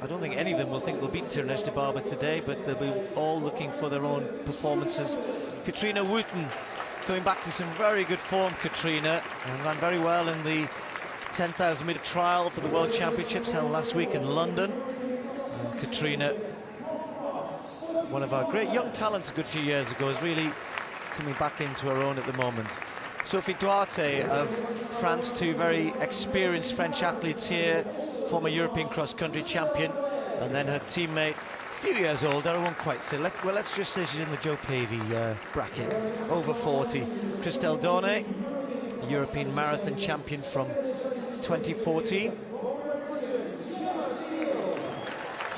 I don't think any of them will think they'll beat Tirunesh Dibaba today, but they'll be all looking for their own performances. Katrina Wooten going back to some very good form, Katrina, and ran very well in the 10,000 metre trial for the World Championships held last week in London. And Katrina, one of our great young talents a good few years ago, is really coming back into her own at the moment. Sophie Duarte of France, two very experienced French athletes here, former European cross-country champion, and then her teammate, a few years older, I won't quite say, well, let's just say she's in the Joe Pavey bracket, over 40. Christelle Dornay, European marathon champion from 2014.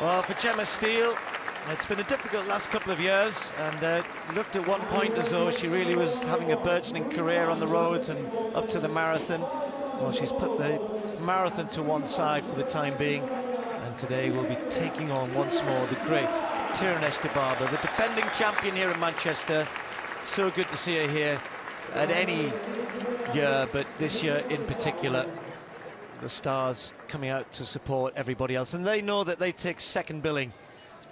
Well, for Gemma Steele, it's been a difficult last couple of years, and looked at one point as though she really was having a burgeoning career on the roads and up to the marathon. Well, she's put the marathon to one side for the time being, and today we'll be taking on once more the great Tirunesh Dibaba, the defending champion here in Manchester. So good to see her here at any year, but this year in particular, the stars coming out to support everybody else, and they know that they take second billing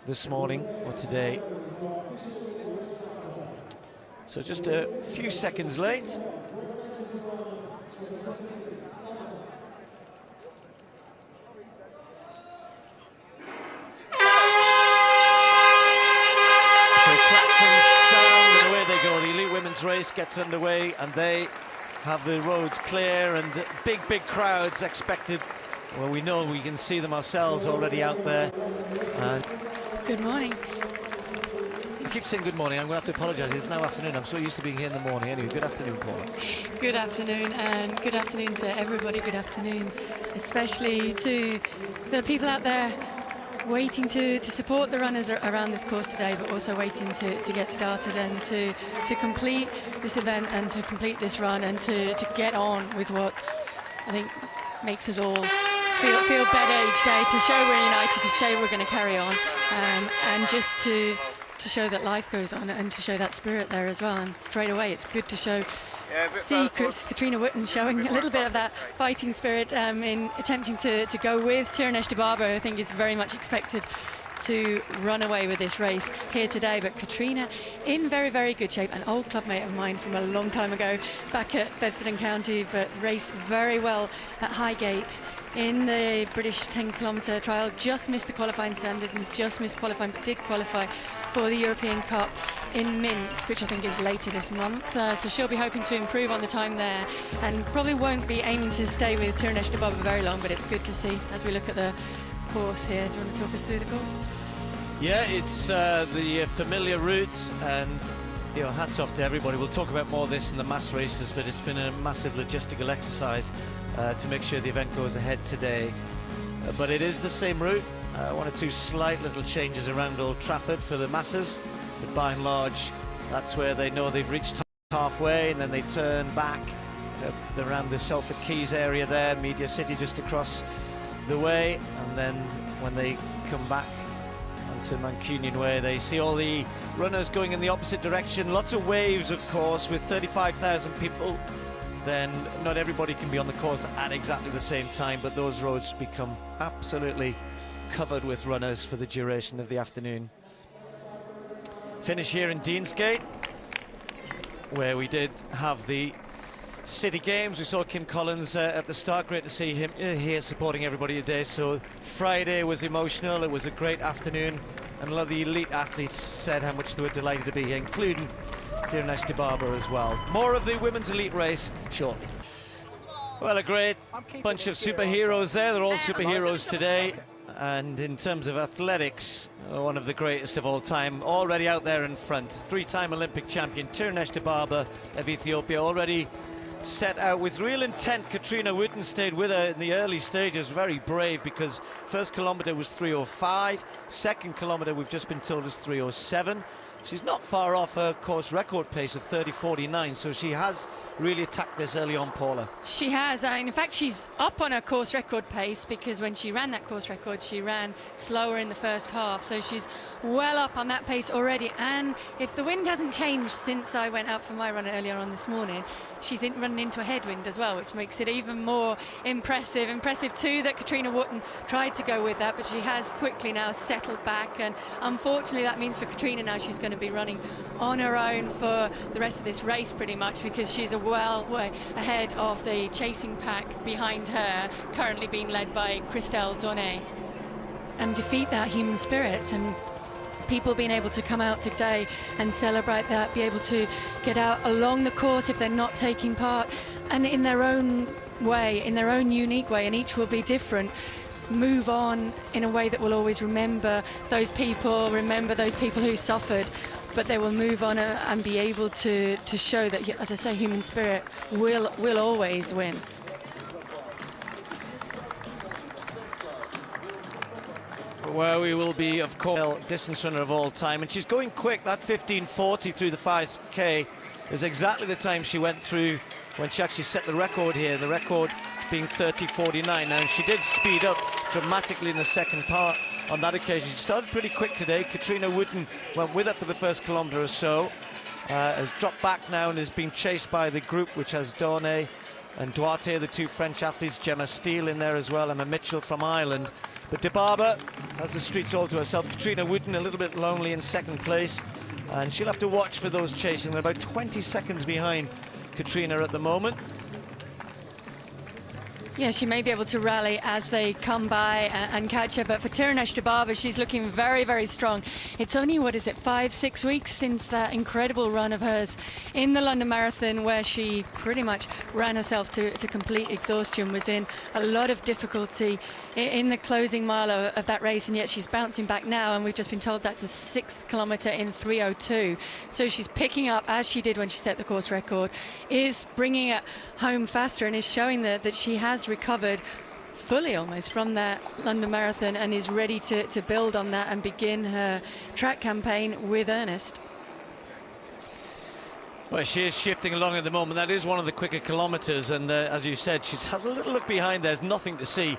this morning or today. So just a few seconds late. So klaxons sound and away they go. The elite women's race gets underway and they have the roads clear and big crowds expected. Well, we know, we can see them ourselves already out there. And good morning. I keep saying good morning. I'm going to have to apologise. It's now afternoon. I'm so used to being here in the morning. Anyway, good afternoon, Paula. Good afternoon, and good afternoon to everybody. Good afternoon, especially to the people out there waiting to support the runners around this course today, but also waiting to get started and to complete this event and to complete this run and to get on with what I think makes us all feel better each day, to show we're united, to show we're going to carry on, and just to show that life goes on and to show that spirit there as well. And straight away it's good to see Katrina Wooten showing a little bit of that fighting spirit in attempting to go with Tirunesh Dibaba, who I think is very much expected to run away with this race here today. But Katrina in very good shape, an old clubmate of mine from a long time ago back at Bedford and County, but raced very well at Highgate in the British 10-kilometre trial. Just missed the qualifying standard and just missed qualifying, but did qualify for the European Cup in Minsk, which I think is later this month. So she'll be hoping to improve on the time there, and probably won't be aiming to stay with Tirunesh Dibaba very long, but it's good to see as we look at the course here. Do you want to talk us through the course? Yeah, it's the familiar route, and you know, hats off to everybody. We'll talk about more of this in the mass races, but it's been a massive logistical exercise to make sure the event goes ahead today. But it is the same route. One or two slight little changes around Old Trafford for the masses, but by and large that's where they know they've reached halfway, and then they turn back around the Salford Quays area there, Media City just across the way, and then when they come back onto Mancunian Way, they see all the runners going in the opposite direction. Lots of waves, of course, with 35,000 people. Then not everybody can be on the course at exactly the same time, but those roads become absolutely covered with runners for the duration of the afternoon. Finish here in Deansgate, where we did have the City Games. We saw Kim Collins at the start. Great to see him here supporting everybody today. So Friday was emotional. It was a great afternoon, and a lot of the elite athletes said how much they were delighted to be here, including Tirunesh Dibaba as well. More of the women's elite race shortly. Well, a great bunch of superheroes there. They're all superheroes today. And in terms of athletics, one of the greatest of all time, already out there in front. Three-time Olympic champion Tirunesh Dibaba of Ethiopia, already set out with real intent. Katrina Wooten stayed with her in the early stages, very brave, because first kilometre was 3:05, second kilometre we've just been told is 3:07. she's not far off her course record pace of 30:49, so she has really attacked this early on, Paula. She has, and in fact she's up on her course record pace, because when she ran that course record she ran slower in the first half, so she's well up on that pace already. And if the wind hasn't changed since I went out for my run earlier on this morning, she's running into a headwind as well, which makes it even more impressive too that Katrina Wootton tried to go with that, but she has quickly now settled back, and unfortunately that means for Katrina now she's going to be running on her own for the rest of this race pretty much, because she's well way ahead of the chasing pack behind her, currently being led by Christelle Donnet. And defeat that human spirit, and people being able to come out today and celebrate that, be able to get out along the course if they're not taking part, and in their own way, in their own unique way, and each will be different, move on in a way that will always remember those people who suffered, but they will move on and be able to show that, as I say, human spirit will always win. Well, we will be, of course, distance runner of all time, and she's going quick. That 15:40 through the 5K is exactly the time she went through when she actually set the record here, the record being 30:49. Now, she did speed up dramatically in the second part on that occasion. She started pretty quick today. Katrina Wootton went with her for the first kilometre or so, has dropped back now and is being chased by the group, which has Dornay and Duarte, the two French athletes, Gemma Steele in there as well, Emma Mitchell from Ireland. But Dibaba has the streets all to herself. Katrina Wootton a little bit lonely in second place, and she'll have to watch for those chasing. They're about 20 seconds behind Katrina at the moment. Yeah, she may be able to rally as they come by and catch her, but for Tirunesh Dibaba, she's looking very, very strong. It's only, 5-6 weeks since that incredible run of hers in the London Marathon, where she pretty much ran herself to complete exhaustion, was in a lot of difficulty in the closing mile of that race, and yet she's bouncing back now, and we've just been told that's a 6th kilometre in 3:02. So she's picking up, as she did when she set the course record, is bringing it home faster, and is showing that she has recovered fully almost from that London Marathon, and is ready to build on that and begin her track campaign with earnest. Well, she is shifting along at the moment. That is one of the quicker kilometres, and as you said, she has a little look behind. There's nothing to see.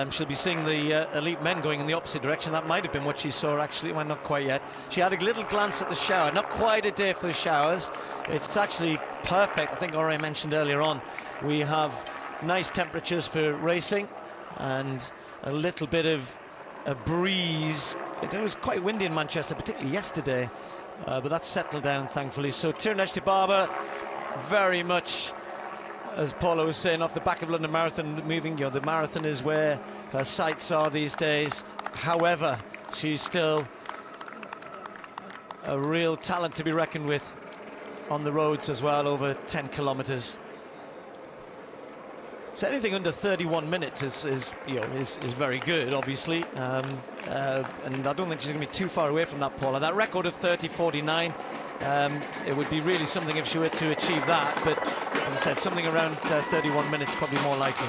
She'll be seeing the elite men going in the opposite direction. That might have been what she saw, actually. Well, not quite yet. She had a little glance at the shower. Not quite a day for the showers. It's actually perfect. I think Ore mentioned earlier on, we have nice temperatures for racing and a little bit of a breeze. It was quite windy in Manchester, particularly yesterday, but that's settled down, thankfully. So Tirunesh Dibaba, very much, as Paula was saying, off the back of London Marathon, moving, the marathon is where her sights are these days. However, she's still a real talent to be reckoned with on the roads as well, over 10 kilometres. So anything under 31 minutes is very good, obviously, and I don't think she's going to be too far away from that, Paula. That record of 30:49. It would be really something if she were to achieve that, but as I said, something around 31 minutes probably more likely.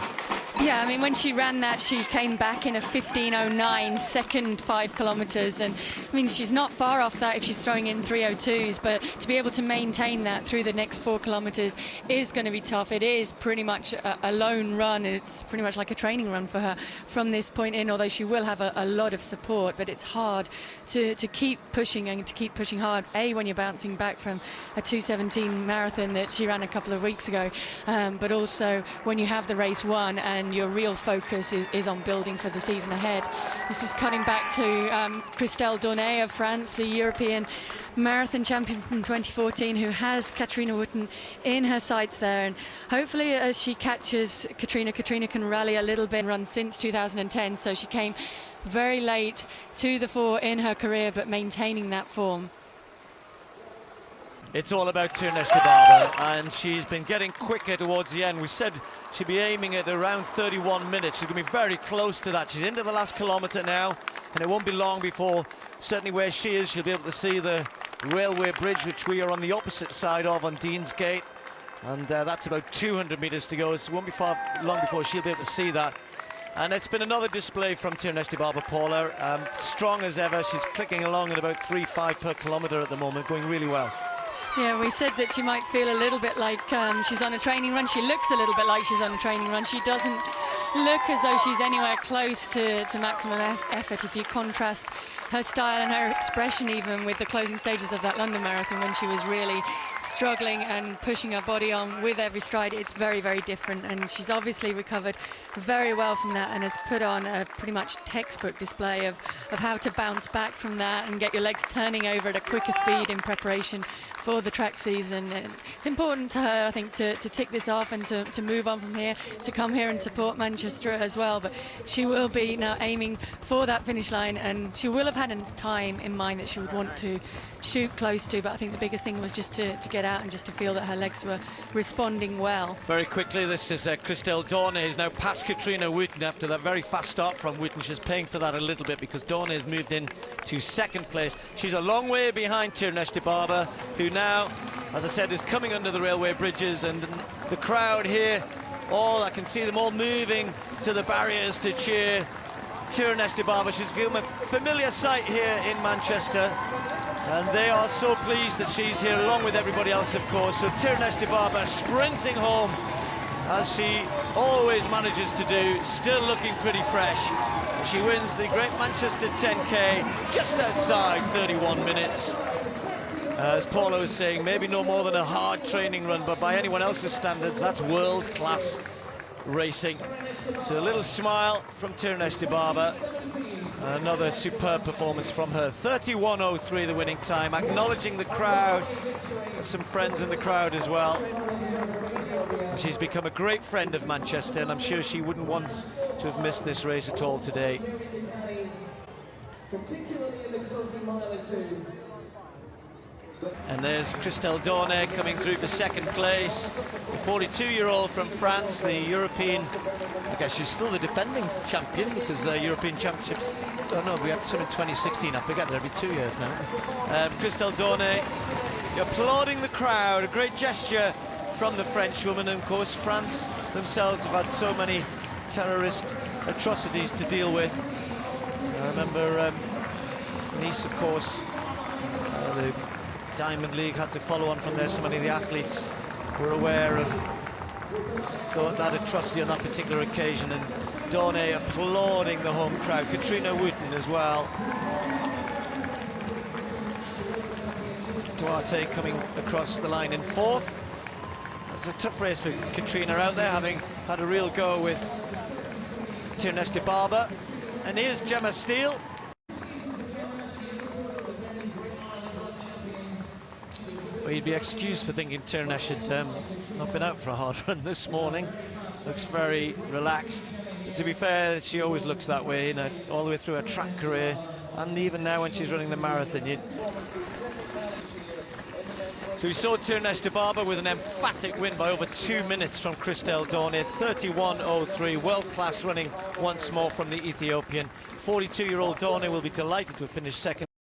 Yeah, I mean, when she ran that, she came back in a 15:09, second 5 kilometres, and I mean, she's not far off that if she's throwing in 3:02s, but to be able to maintain that through the next 4 kilometres is going to be tough. It is pretty much a lone run. It's pretty much like a training run for her from this point in, although she will have a lot of support, but it's hard to keep pushing and to keep pushing hard, when you're bouncing back from a 2:17 marathon that she ran a couple of weeks ago, but also when you have the race won and your real focus is on building for the season ahead. This is cutting back to Christelle Donnet of France, the European marathon champion from 2014, who has Katrina Wootton in her sights there, and hopefully as she catches Katrina can rally a little bit and run since 2010, so she came very late to the fore in her career, but maintaining that form. It's all about Tirunesh Dibaba, and she's been getting quicker towards the end. We said she'd be aiming at around 31 minutes. She's going to be very close to that. She's into the last kilometre now, and it won't be long before, certainly where she is, she'll be able to see the railway bridge, which we are on the opposite side of on Deansgate, and that's about 200 metres to go. So it won't be long before she'll be able to see that. And it's been another display from Tirunesh Dibaba, Paula. Strong as ever. She's clicking along at about 3.5 per kilometre at the moment, going really well. Yeah, we said that she might feel a little bit like she's on a training run. She looks a little bit like she's on a training run. She doesn't look as though she's anywhere close to maximum effort. If you contrast her style and her expression even with the closing stages of that London Marathon, when she was really struggling and pushing her body on with every stride, it's very, very different. And she's obviously recovered very well from that and has put on a pretty much textbook display of how to bounce back from that and get your legs turning over at a quicker speed in preparation for the track season. And it's important to her, I think, to tick this off and to move on from here, to come here and support Manchester as well. But she will be now aiming for that finish line, and she will have had a time in mind that she would want to shoot close to, but I think the biggest thing was just to get out and just to feel that her legs were responding well. Very quickly, this is Christelle Dornay, who's now past Katrina Wooten after that very fast start from Wooten. She's paying for that a little bit because Dornay has moved in to second place. She's a long way behind Tirunesh Dibaba, who now, as I said, is coming under the railway bridges, and the crowd here, I can see them all moving to the barriers to cheer Tirunesh Dibaba. She's become a familiar sight here in Manchester, and they are so pleased that she's here along with everybody else, of course. So Tirunesh Dibaba sprinting home, as she always manages to do, still looking pretty fresh. She wins the Great Manchester 10K just outside 31 minutes. As Paula was saying, maybe no more than a hard training run, but by anyone else's standards, that's world-class racing. So a little smile from Tirunesh Dibaba. Another superb performance from her. 31.03 the winning time, acknowledging the crowd. Some friends in the crowd as well. She's become a great friend of Manchester, and I'm sure she wouldn't want to have missed this race at all today. Particularly in the closing mile or two. And there's Christelle Dornay coming through for second place. The 42-year-old from France, the European, I guess she's still the defending champion, because the European Championships, oh no, we had some in 2016, I forget, they're every 2 years now. Christelle Dornay applauding the crowd, a great gesture from the Frenchwoman, and of course France themselves have had so many terrorist atrocities to deal with. I remember Nice, of course, the Diamond League had to follow on from there. So many of the athletes were aware of that atrocity on that particular occasion, and Dornay applauding the home crowd. Katrina Wooten as well. Duarte coming across the line in fourth. It's a tough race for Katrina out there, having had a real go with Tirunesh Dibaba. And here's Gemma Steele. Well, he'd be excused for thinking Tirunesh had not been out for a hard run this morning. Looks very relaxed. But to be fair, she always looks that way, you know, all the way through her track career, and even now when she's running the marathon. So we saw Tirunesh Dibaba with an emphatic win by over 2 minutes from Christelle Dornay. 31.03, world-class running once more from the Ethiopian. 42-year-old Dornay will be delighted to have finished second.